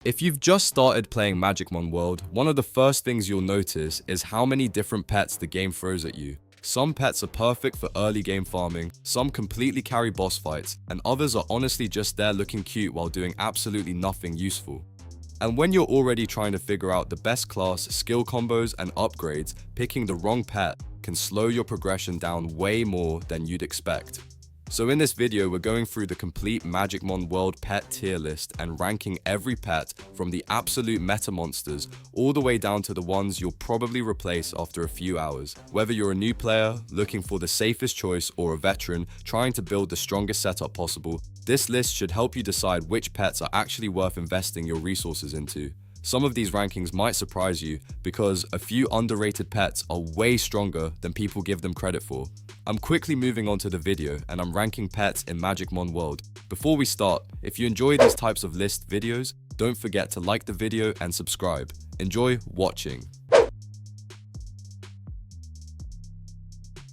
If you've just started playing Magicmon World, one of the first things you'll notice is how many different pets the game throws at you. Some pets are perfect for early game farming, some completely carry boss fights, and others are honestly just there looking cute while doing absolutely nothing useful. And when you're already trying to figure out the best class, skill combos, and upgrades, picking the wrong pet can slow your progression down way more than you'd expect. So in this video, we're going through the complete Magicmon World pet tier list and ranking every pet from the absolute meta monsters all the way down to the ones you'll probably replace after a few hours. Whether you're a new player, looking for the safest choice, or a veteran trying to build the strongest setup possible, this list should help you decide which pets are actually worth investing your resources into. Some of these rankings might surprise you because a few underrated pets are way stronger than people give them credit for. I'm quickly moving on to the video and I'm ranking pets in Magicmon World. Before we start, if you enjoy these types of list videos, don't forget to like the video and subscribe. Enjoy watching.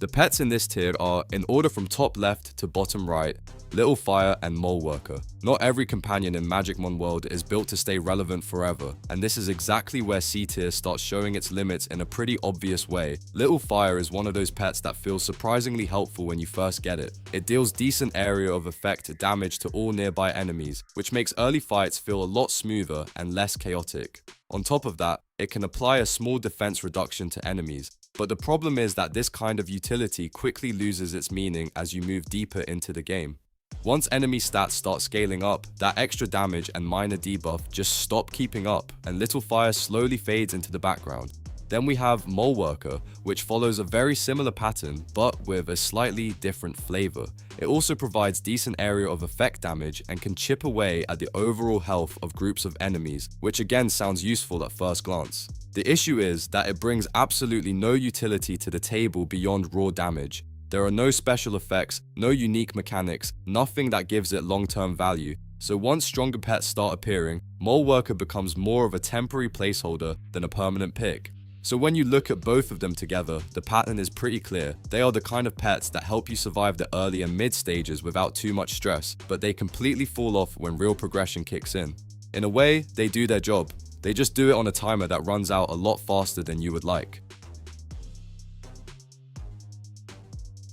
The pets in this tier are, in order from top left to bottom right, Little Fire and Mole Worker. Not every companion in Magicmon World is built to stay relevant forever, and this is exactly where C tier starts showing its limits in a pretty obvious way. Little Fire is one of those pets that feels surprisingly helpful when you first get it. It deals decent area of effect damage to all nearby enemies, which makes early fights feel a lot smoother and less chaotic. On top of that, it can apply a small defense reduction to enemies, but the problem is that this kind of utility quickly loses its meaning as you move deeper into the game. Once enemy stats start scaling up, that extra damage and minor debuff just stop keeping up, and Little Fire slowly fades into the background. Then we have Mole Worker, which follows a very similar pattern, but with a slightly different flavor. It also provides decent area of effect damage and can chip away at the overall health of groups of enemies, which again sounds useful at first glance. The issue is that it brings absolutely no utility to the table beyond raw damage. There are no special effects, no unique mechanics, nothing that gives it long-term value. So once stronger pets start appearing, Mole Worker becomes more of a temporary placeholder than a permanent pick. So when you look at both of them together, the pattern is pretty clear. They are the kind of pets that help you survive the early and mid stages without too much stress, but they completely fall off when real progression kicks in. In a way, they do their job. They just do it on a timer that runs out a lot faster than you would like.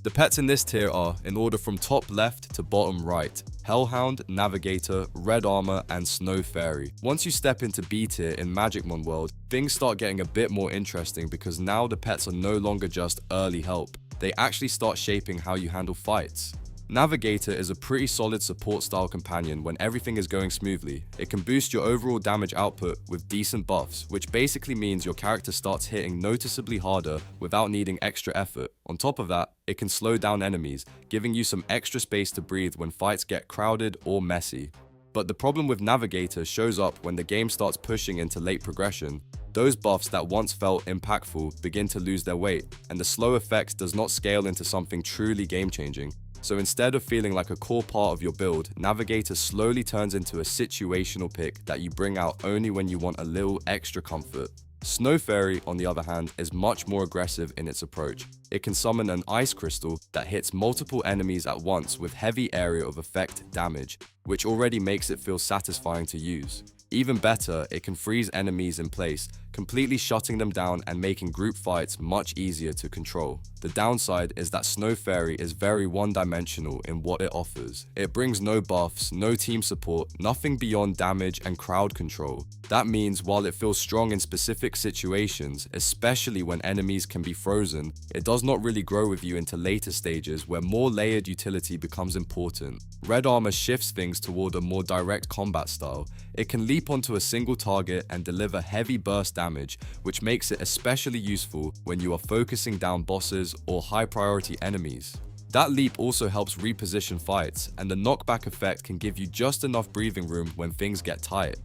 The pets in this tier are, in order from top left to bottom right, Hellhound, Navigator, Red Armor, and Snow Fairy. Once you step into B tier in Magicmon World, things start getting a bit more interesting because now the pets are no longer just early help. They actually start shaping how you handle fights. Navigator is a pretty solid support style companion when everything is going smoothly. It can boost your overall damage output with decent buffs, which basically means your character starts hitting noticeably harder without needing extra effort. On top of that, it can slow down enemies, giving you some extra space to breathe when fights get crowded or messy. But the problem with Navigator shows up when the game starts pushing into late progression. Those buffs that once felt impactful begin to lose their weight, and the slow effects does not scale into something truly game-changing. So instead of feeling like a core part of your build, Navigator slowly turns into a situational pick that you bring out only when you want a little extra comfort. Snow Fairy, on the other hand, is much more aggressive in its approach. It can summon an ice crystal that hits multiple enemies at once with heavy area of effect damage, which already makes it feel satisfying to use. Even better, it can freeze enemies in place, completely shutting them down and making group fights much easier to control. The downside is that Snow Fairy is very one-dimensional in what it offers. It brings no buffs, no team support, nothing beyond damage and crowd control. That means while it feels strong in specific situations, especially when enemies can be frozen, it does not really grow with you into later stages where more layered utility becomes important. Red Armor shifts things toward a more direct combat style. It can leap onto a single target and deliver heavy burst damage, which makes it especially useful when you are focusing down bosses or high priority enemies. That leap also helps reposition fights, and the knockback effect can give you just enough breathing room when things get tight.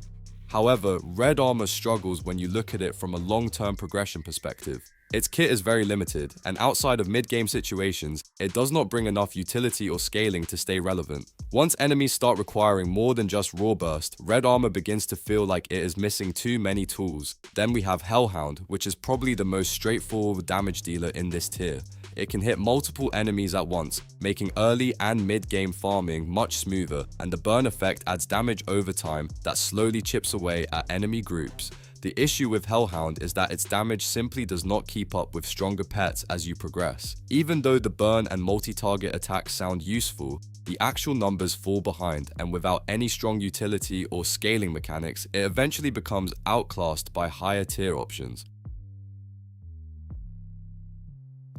However, Red Armor struggles when you look at it from a long-term progression perspective. Its kit is very limited, and outside of mid-game situations, it does not bring enough utility or scaling to stay relevant. Once enemies start requiring more than just raw burst, Red Armor begins to feel like it is missing too many tools. Then we have Hellhound, which is probably the most straightforward damage dealer in this tier. It can hit multiple enemies at once, making early and mid-game farming much smoother, and the burn effect adds damage over time that slowly chips away at enemy groups. The issue with Hellhound is that its damage simply does not keep up with stronger pets as you progress. Even though the burn and multi-target attacks sound useful, the actual numbers fall behind, and without any strong utility or scaling mechanics, it eventually becomes outclassed by higher tier options.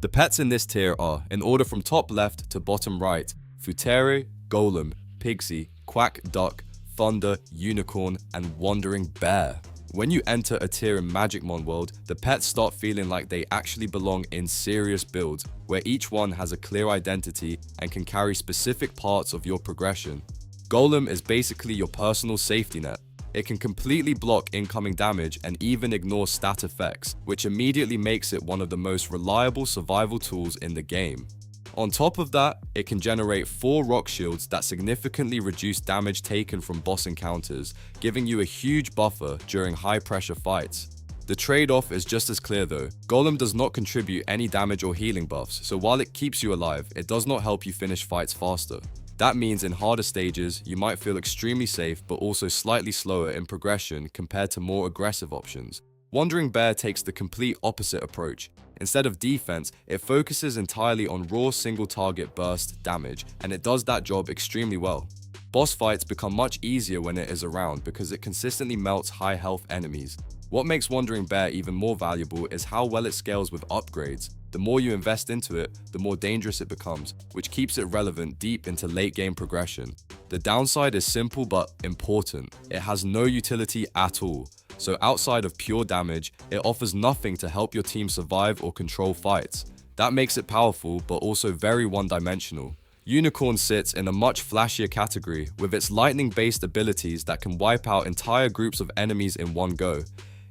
The pets in this tier are, in order from top left to bottom right, Futere, Golem, Pigsy, Quack Duck, Thunder, Unicorn, and Wandering Bear. When you enter a tier in Magicmon World, the pets start feeling like they actually belong in serious builds, where each one has a clear identity and can carry specific parts of your progression. Golem is basically your personal safety net. It can completely block incoming damage and even ignore stat effects, which immediately makes it one of the most reliable survival tools in the game. On top of that, it can generate 4 rock shields that significantly reduce damage taken from boss encounters, giving you a huge buffer during high pressure fights. The trade-off is just as clear though. Golem does not contribute any damage or healing buffs, so while it keeps you alive, it does not help you finish fights faster. That means in harder stages, you might feel extremely safe but also slightly slower in progression compared to more aggressive options. Wandering Bear takes the complete opposite approach. Instead of defense, it focuses entirely on raw single target burst damage, and it does that job extremely well. Boss fights become much easier when it is around because it consistently melts high health enemies. What makes Wandering Bear even more valuable is how well it scales with upgrades. The more you invest into it, the more dangerous it becomes, which keeps it relevant deep into late game progression. The downside is simple but important. It has no utility at all. So outside of pure damage, it offers nothing to help your team survive or control fights. That makes it powerful, but also very one-dimensional. Unicorn sits in a much flashier category, with its lightning-based abilities that can wipe out entire groups of enemies in one go.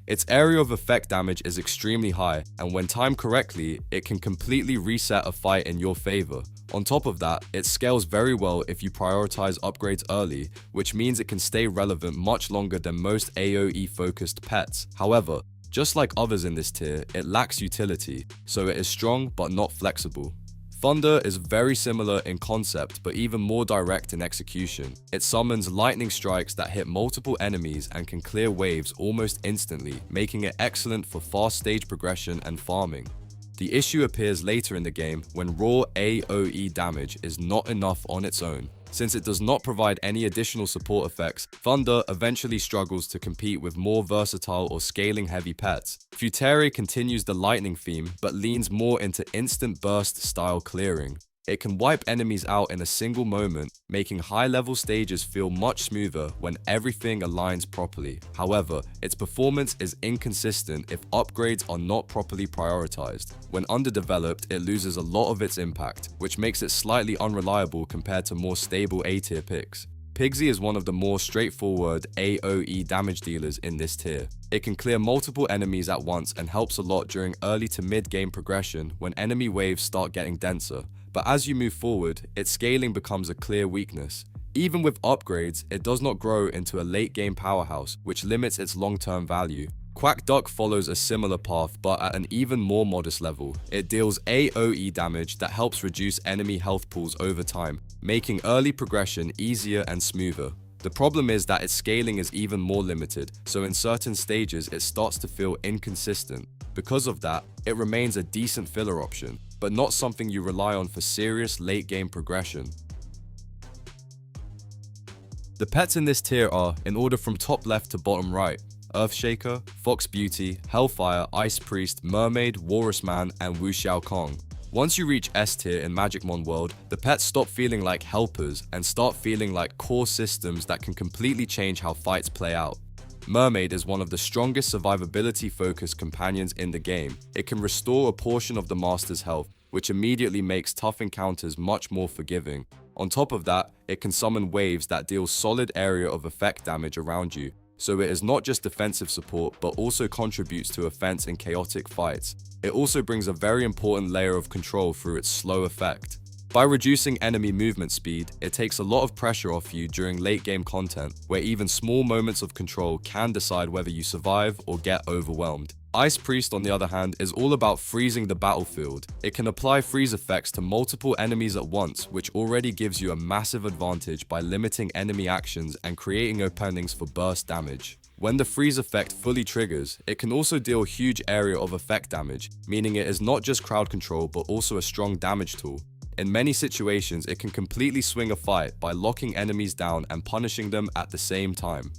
Its area of effect damage is extremely high, and when timed correctly, it can completely reset a fight in your favor. On top of that, it scales very well if you prioritize upgrades early, which means it can stay relevant much longer than most AoE-focused pets. However, just like others in this tier, it lacks utility, so it is strong but not flexible. Thunder is very similar in concept, but even more direct in execution. It summons lightning strikes that hit multiple enemies and can clear waves almost instantly, making it excellent for fast stage progression and farming. The issue appears later in the game when raw AoE damage is not enough on its own. Since it does not provide any additional support effects, Thunder eventually struggles to compete with more versatile or scaling heavy pets. Futere continues the lightning theme, but leans more into instant burst style clearing. It can wipe enemies out in a single moment, making high-level stages feel much smoother when everything aligns properly. However, its performance is inconsistent if upgrades are not properly prioritized. When underdeveloped, it loses a lot of its impact, which makes it slightly unreliable compared to more stable A-tier picks. Pigsy is one of the more straightforward AoE damage dealers in this tier. It can clear multiple enemies at once and helps a lot during early to mid-game progression when enemy waves start getting denser. But as you move forward, its scaling becomes a clear weakness. Even with upgrades, it does not grow into a late-game powerhouse, which limits its long-term value. Quack Duck follows a similar path, but at an even more modest level. It deals AoE damage that helps reduce enemy health pools over time, making early progression easier and smoother. The problem is that its scaling is even more limited, so in certain stages it starts to feel inconsistent. Because of that, it remains a decent filler option, but not something you rely on for serious late-game progression. The pets in this tier are, in order from top left to bottom right, Earthshaker, Fox Beauty, Hellfire, Ice Priest, Mermaid, Walrus Man, and Wu Xiao Kong. Once you reach S tier in Magicmon World, the pets stop feeling like helpers and start feeling like core systems that can completely change how fights play out. Mermaid is one of the strongest survivability-focused companions in the game. It can restore a portion of the master's health, which immediately makes tough encounters much more forgiving. On top of that, it can summon waves that deal solid area of effect damage around you, so it is not just defensive support but also contributes to offense in chaotic fights. It also brings a very important layer of control through its slow effect. By reducing enemy movement speed, it takes a lot of pressure off you during late game content, where even small moments of control can decide whether you survive or get overwhelmed. Ice Priest, on the other hand, is all about freezing the battlefield. It can apply freeze effects to multiple enemies at once, which already gives you a massive advantage by limiting enemy actions and creating openings for burst damage. When the freeze effect fully triggers, it can also deal huge area of effect damage, meaning it is not just crowd control but also a strong damage tool. In many situations, it can completely swing a fight by locking enemies down and punishing them at the same time.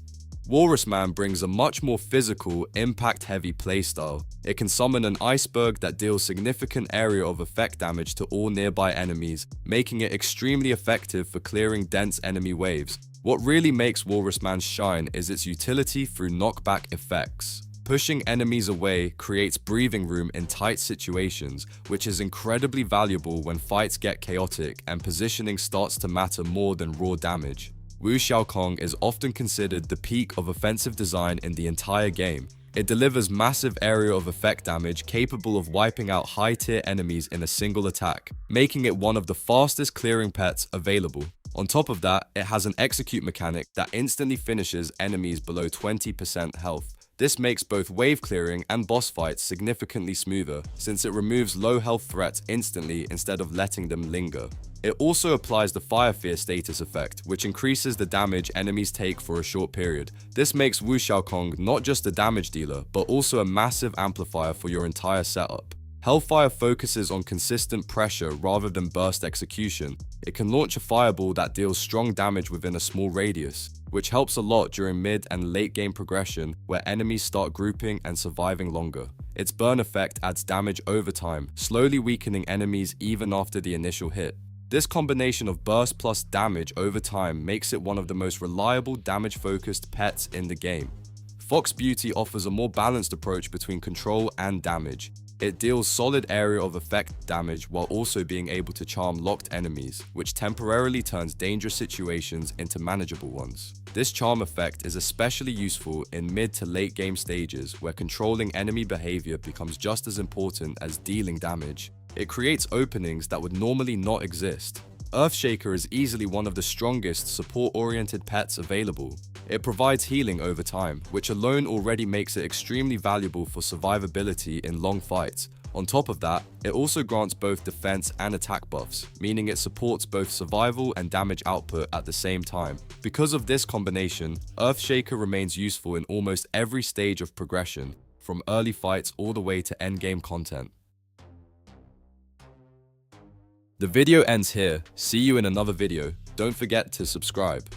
Walrusman brings a much more physical, impact-heavy playstyle. It can summon an iceberg that deals significant area of effect damage to all nearby enemies, making it extremely effective for clearing dense enemy waves. What really makes Walrusman shine is its utility through knockback effects. Pushing enemies away creates breathing room in tight situations, which is incredibly valuable when fights get chaotic and positioning starts to matter more than raw damage. Wu Xiaokong is often considered the peak of offensive design in the entire game. It delivers massive area of effect damage capable of wiping out high-tier enemies in a single attack, making it one of the fastest clearing pets available. On top of that, it has an execute mechanic that instantly finishes enemies below 20% health. This makes both wave clearing and boss fights significantly smoother, since it removes low health threats instantly instead of letting them linger. It also applies the Fire Fear status effect, which increases the damage enemies take for a short period. This makes Wu Xiaokong not just a damage dealer, but also a massive amplifier for your entire setup. Hellfire focuses on consistent pressure rather than burst execution. It can launch a fireball that deals strong damage within a small radius, which helps a lot during mid and late game progression where enemies start grouping and surviving longer. Its burn effect adds damage over time, slowly weakening enemies even after the initial hit. This combination of burst plus damage over time makes it one of the most reliable damage-focused pets in the game. Fox Beauty offers a more balanced approach between control and damage. It deals solid area of effect damage while also being able to charm locked enemies, which temporarily turns dangerous situations into manageable ones. This charm effect is especially useful in mid to late game stages where controlling enemy behavior becomes just as important as dealing damage. It creates openings that would normally not exist. Earthshaker is easily one of the strongest support-oriented pets available. It provides healing over time, which alone already makes it extremely valuable for survivability in long fights. On top of that, it also grants both defense and attack buffs, meaning it supports both survival and damage output at the same time. Because of this combination, Earthshaker remains useful in almost every stage of progression, from early fights all the way to endgame content. The video ends here. See you in another video. Don't forget to subscribe.